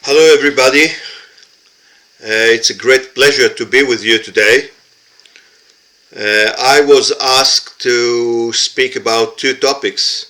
Hello everybody, it's a great pleasure to be with you today. I was asked to speak about two topics,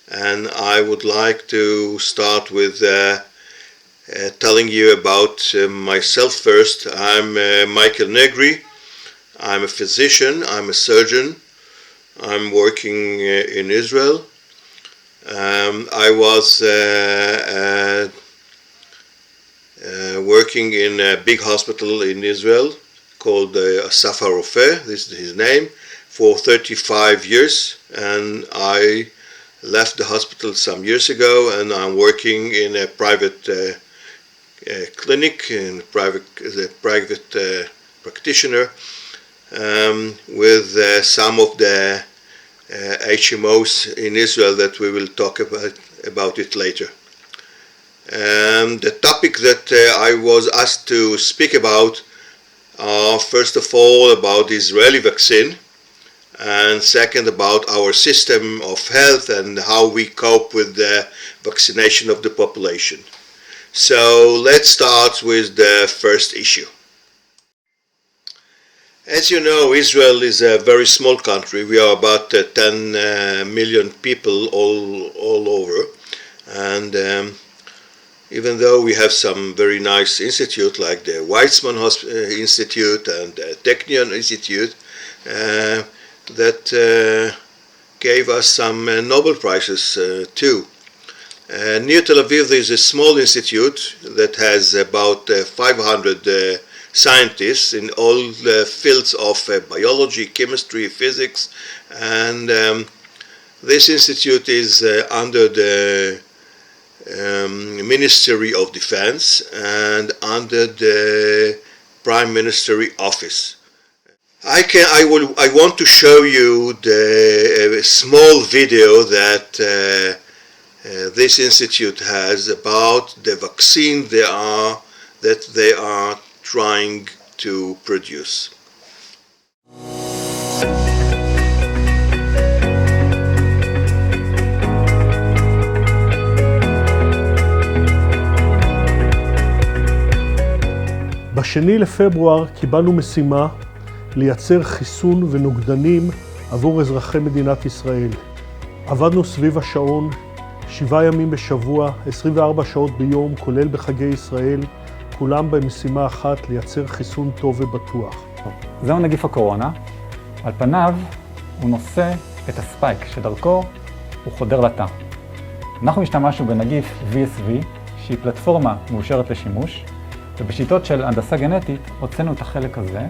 and I would like to start with telling you about myself first. I'm Michael Negri. I'm a physician, I'm a surgeon. I'm working in Israel. I was working in a big hospital in Israel called Asaf HaRofeh, this is his name, for 35 years, and I left the hospital some years ago, and I'm working in a private clinic, as a private practitioner, with some of the HMOs in Israel that we will talk about it later. The topic that I was asked to speak about are first of all about the Israeli vaccine, and second about our system of health and how we cope with the vaccination of the population. So let's start with the first issue. As you know, Israel is a very small country. We are about 10 million people all over, and even though we have some very nice institutes like the Weizmann Institute and the Technion Institute that gave us some Nobel Prizes too. Near Tel Aviv there is a small institute that has about 500 scientists in all fields of biology, chemistry, physics, and this institute is under the Ministry of Defense and under the Prime Ministry Office. I want to show you a small video that this institute has about the vaccine that they are trying to produce. ב2 לפברואר קיבלנו משימה לייצר חיסון ונוגדנים עבור אזרחי מדינת ישראל. עבדנו סביב השעון, 7 ימים בשבוע, 24 שעות ביום, כולל בחגי ישראל, כולם במשימה אחת לייצר חיסון טוב ובטוח. זהו נגיף הקורונה. על פניו הוא נושא את הספייק שדרכו הוא חודר לתא. אנחנו השתמשנו בנגיף VSV, שהיא פלטפורמה מאושרת לשימוש, ובשיטות של הנדסה גנטית הוצאנו את החלק הזה,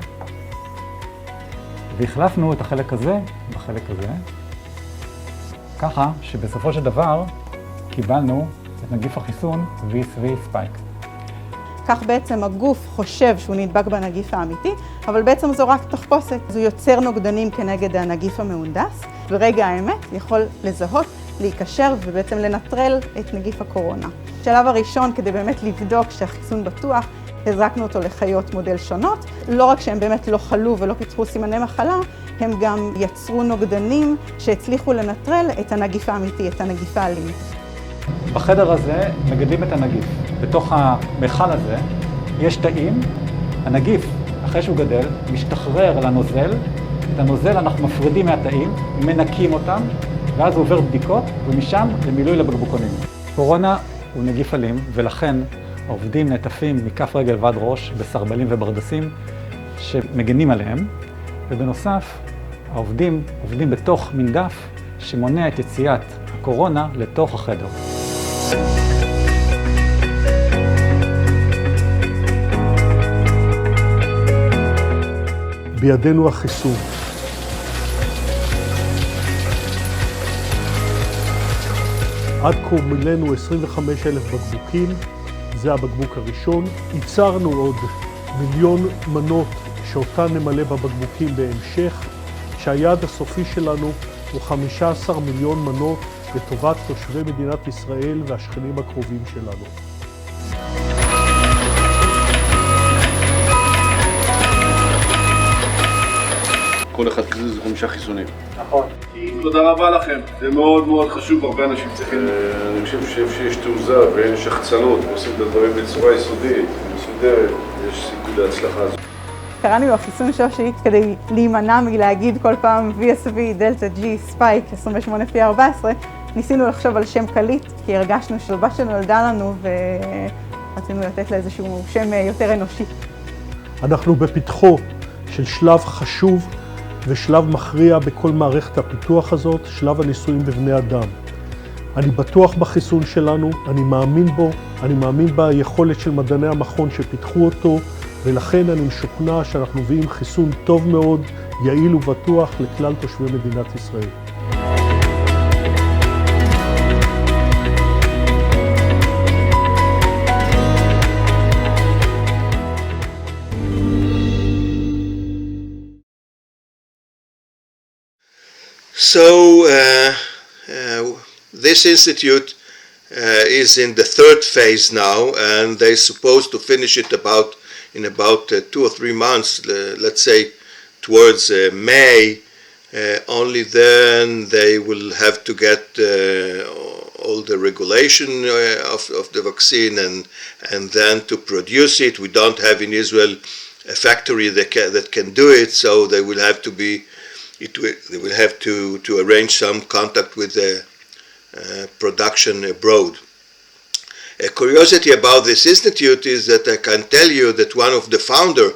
והחלפנו את החלק הזה בחלק הזה, ככה שבסופו של דבר קיבלנו את נגיף החיסון VSV ספייק. כך בעצם הגוף חושב שהוא נדבק בנגיף האמיתי, אבל בעצם זו רק תחפושת. זה יוצר נוגדנים כנגד הנגיף המהונדס, ברגע האמת יכול לזהות, להיקשר ובעצם לנטרל את נגיף הקורונה. השלב הראשון, כדי באמת לבדוק שהחיסון בטוח, הזרקנו אותו לחיות מודל שונות. לא רק שהם באמת לא חלו ולא פיתחו סימני מחלה, הם גם יצרו נוגדנים שהצליחו לנטרל את הנגיף האמיתי, את הנגיף האלים. בחדר הזה מגדלים את הנגיף. בתוך המכל הזה יש תאים. הנגיף, אחרי שהוא גדל, משתחרר לנוזל. את הנוזל אנחנו מפרידים מהתאים, מנקים אותם, ואז הוא עובר בדיקות, ומשם למילוי לבקבוקונים. קורונה הוא נגיף אלים, ולכן העובדים נעטפים מכף רגל ועד ראש בסרבלים וברדסים שמגנים עליהם, ובנוסף העובדים עובדים בתוך מנדף שמונע את יציאת הקורונה לתוך החדר. בידינו החיסון. עד כה מילאנו 25,000 בקבוקים, זה הבקבוק הראשון. ייצרנו עוד 1,000,000 מנות שאותן נמלא בבקבוקים בהמשך, שהיעד הסופי שלנו הוא 15 מיליון מנות לטובת תושבי מדינת ישראל והשכנים הקרובים שלנו. כל אחד כזה זה 5 חיסונים. נכון. תודה רבה לכם, זה מאוד מאוד חשוב, הרבה אנשים צריכים. אני חושב שיש תעוזה ואין שחצנות, ועושים את הדברים בצורה יסודית, מסודרת, יש סיכוי להצלחה. קראנו לו חיסון שושי כדי להימנע מלהגיד כל פעם VSV, דלטה G, ספייק, 28P14. ניסינו לחשוב על שם קליט, כי הרגשנו שהבת שנולדה לנו ורצינו לתת לה איזשהו שם יותר אנושי. אנחנו בפתחו של שלב חשוב ושלב מכריע בכל מערכת הפיתוח הזאת, שלב הניסויים בבני אדם. אני בטוח בחיסון שלנו, אני מאמין בו, אני מאמין ביכולת של מדעני המכון שפיתחו אותו, ולכן אני משוכנע שאנחנו מביאים חיסון טוב מאוד, יעיל ובטוח לכלל תושבי מדינת ישראל. So this institute is in the third phase now, and they're supposed to finish it in about 2 or 3 months, let's say towards May. Only then they will have to get all the regulation of the vaccine and then to produce it. We don't have in Israel a factory that can do it, so they will have to arrange some contact with the production abroad. A curiosity about this institute is that I can tell you that one of the founder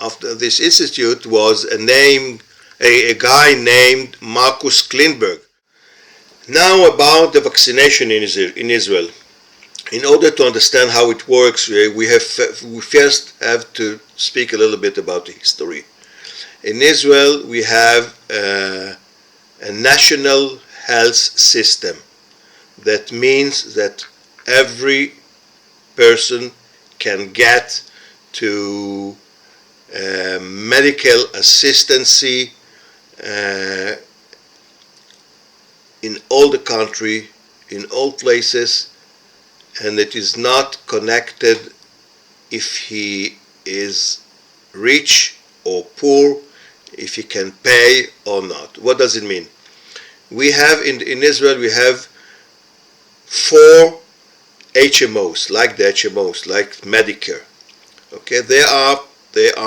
of this institute was a guy named Marcus Kleinberg. Now about the vaccination in Israel. In order to understand how it works, we first have to speak a little bit about the history. In Israel, we have a national health system. That means that every person can get to medical assistance in all the country, in all places, and it is not connected if he is rich or poor, if he can pay or not. What does it mean? We have in Israel, we have 4 HMOs, like the HMOs, like Medicare. Okay, they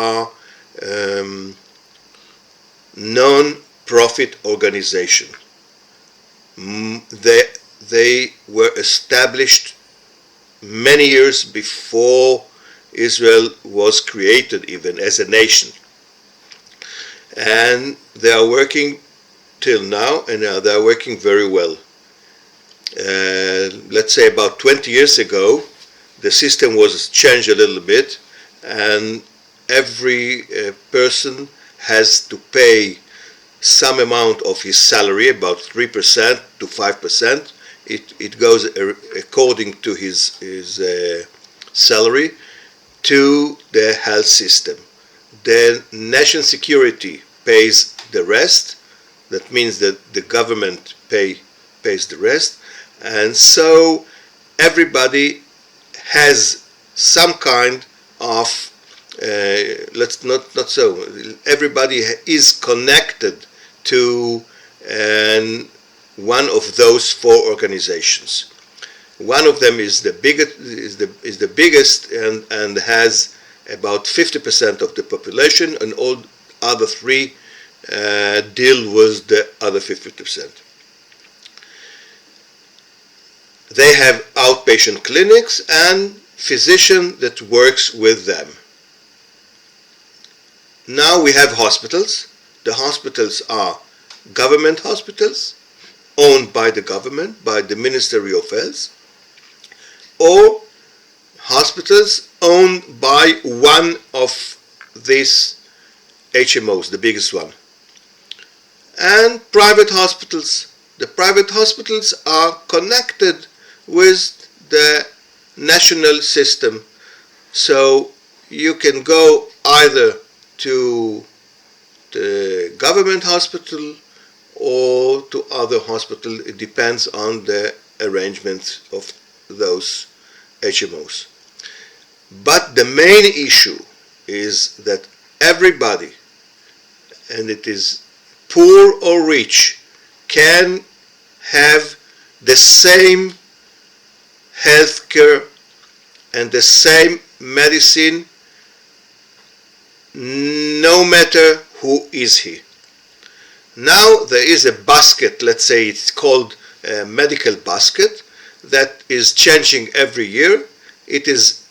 are non-profit organization. They were established many years before Israel was created, even as a nation. And they are working till now, and they are working very well. Let's say about 20 years ago, the system was changed a little bit, and every person has to pay some amount of his salary, about 3% to 5%. It goes according to his salary to the health system. The national security pays the rest. That means that the government pays the rest. And so everybody has some kind of, everybody is connected to one of those 4 organizations. One of them is the biggest and has about 50% of the population, and all other 3 deal with the other 50%. They have outpatient clinics and physician that works with them. Now we have hospitals. The hospitals are government hospitals owned by the government, by the Ministry of Health, or hospitals owned by one of these HMOs, the biggest one, and private hospitals. The private hospitals are connected with the national system, so you can go either to the government hospital or to other hospital. It depends on the arrangements of those HMOs. But the main issue is that everybody, and it is poor or rich, can have the same healthcare and the same medicine no matter who is he. Now there is a basket, let's say it's called a medical basket, that is changing every year. It is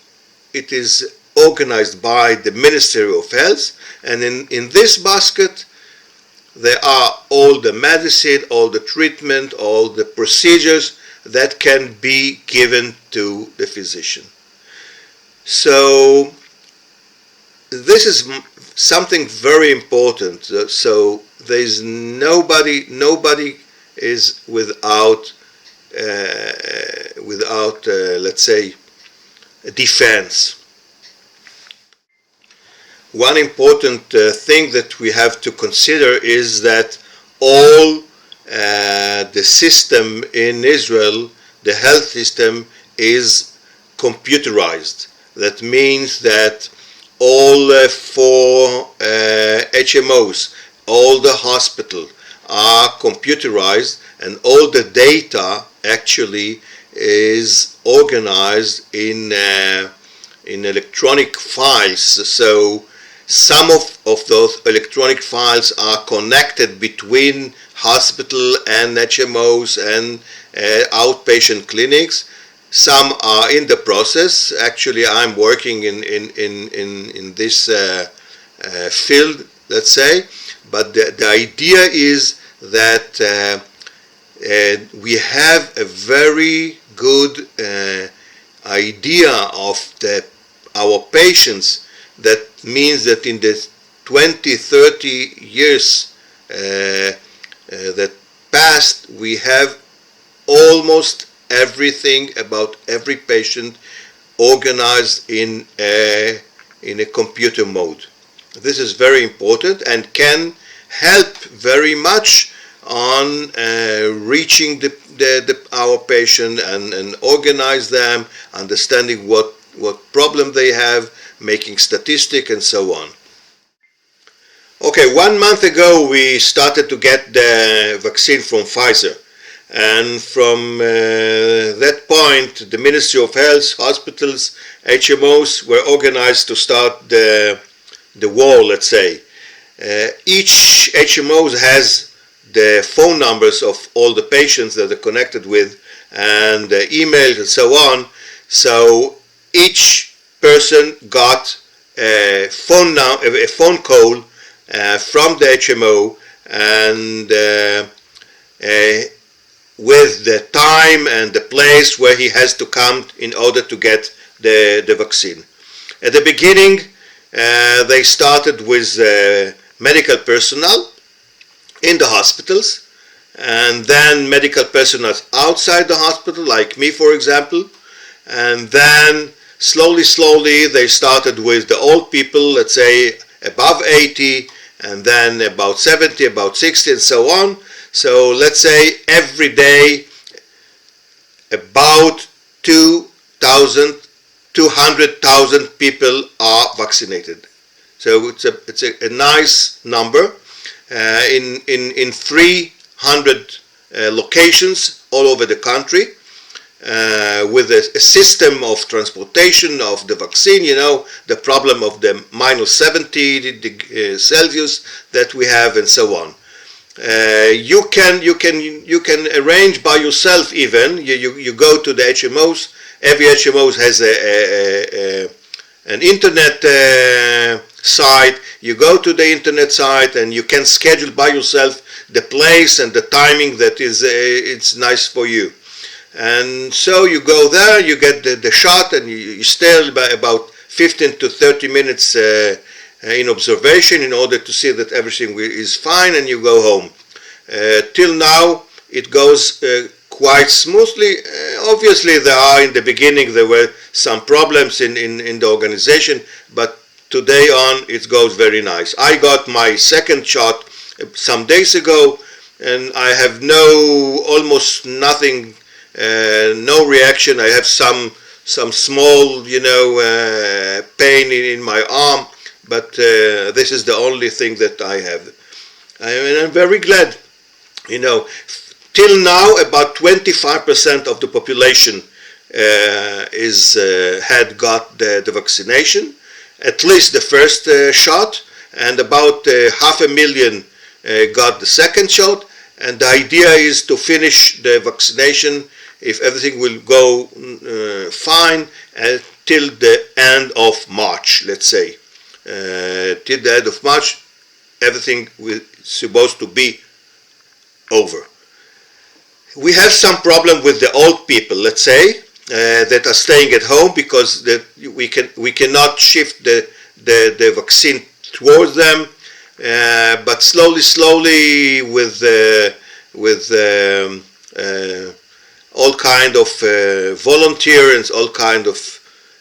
organized by the Ministry of Health, and in this basket there are all the medicine, all the treatment, all the procedures that can be given to the physician. So this is something very important. So there is nobody is without let's say defense. One important thing that we have to consider is that all the system in Israel, the health system, is computerized. That means that all 4 HMOs, all the hospital are computerized, and all the data actually is organized in electronic files. So some of those electronic files are connected between hospital and HMOs and outpatient clinics. Some are in the process. Actually, I'm working in this field, let's say. But the idea is that we have a very good idea of our patients. That means that in the 20-30 years that passed, we have almost everything about every patient organized in a computer mode. This is very important and can help very much on reaching our patient and organize them, understanding what problem they have, making statistics and so on. Okay, 1 month ago we started to get the vaccine from Pfizer, and from that point the Ministry of Health, hospitals, HMOs were organized to start the war, let's say. Each HMO has the phone numbers of all the patients that they're connected with and the emails and so on. So each person got a phone call from the HMO and with the time and the place where he has to come in order to get the vaccine. At the beginning, they started with medical personnel in the hospitals, and then medical personnel outside the hospital, like me, for example, and then slowly they started with the old people, let's say above 80, and then about 70, about 60, and so on. So let's say every day about 200,000 people are vaccinated. So it's a nice number in 300 locations all over the country. With a system of transportation of the vaccine, the problem of the -70 Celsius that we have, and so on. You can arrange by yourself even. You go to the HMOs. Every HMO has an internet site. You go to the internet site and you can schedule by yourself the place and the timing that is it's nice for you. And so you go there, you get the shot, and you stay by about 15 to 30 minutes in observation in order to see that everything is fine, and you go home. Till now, it goes quite smoothly. Obviously, in the beginning, there were some problems in the organization, but today on, it goes very nice. I got my second shot some days ago, and I have almost nothing. No reaction. I have some small, pain in my arm, but this is the only thing that I have. And I'm very glad. You know, till now, about 25% of the population had got the vaccination, at least the first shot, and about 500,000 got the second shot. And the idea is to finish the vaccination, if everything will go fine, till the end of March, let's say. Till the end of March, everything is supposed to be over. We have some problem with the old people, let's say, that are staying at home because we cannot shift the vaccine towards them. But slowly, with all kind of volunteers, all kind of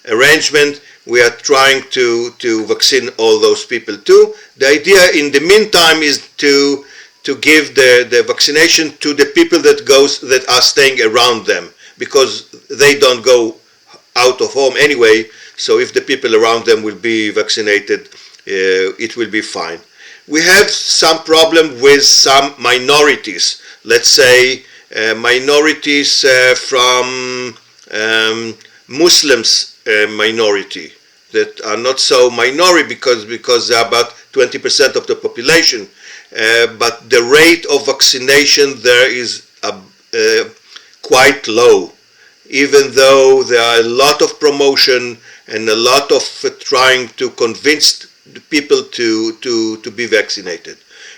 arrangement, we are trying to vaccine all those people too. The idea in the meantime is to give the vaccination to the people that are staying around them, because they don't go out of home anyway. So if the people around them will be vaccinated, it will be fine. We have some problem with some minorities, let's say minorities from Muslims minority that are not so minority because they are about 20% of the population, but the rate of vaccination there is quite low, even though there are a lot of promotion and a lot of trying to convince the people to be vaccinated.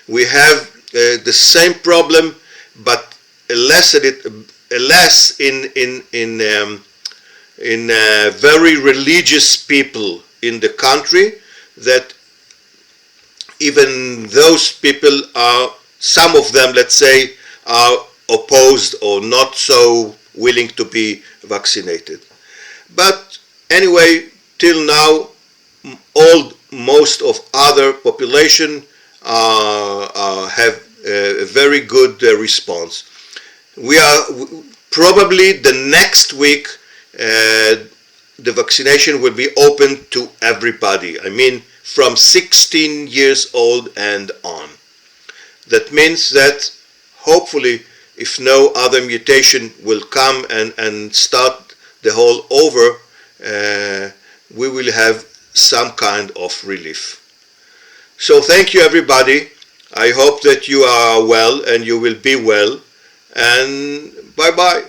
We have the same problem, but less in very religious people in the country, that even those people are, some of them, let's say, are opposed or not so willing to be vaccinated. But anyway, till now, most of other population have a very good response. We are probably the next week the vaccination will be open to everybody. I mean, from 16 years old and on. That means that hopefully, if no other mutation will come and start the whole over, we will have some kind of relief. So thank you, everybody. I hope that you are well and you will be well, and bye-bye.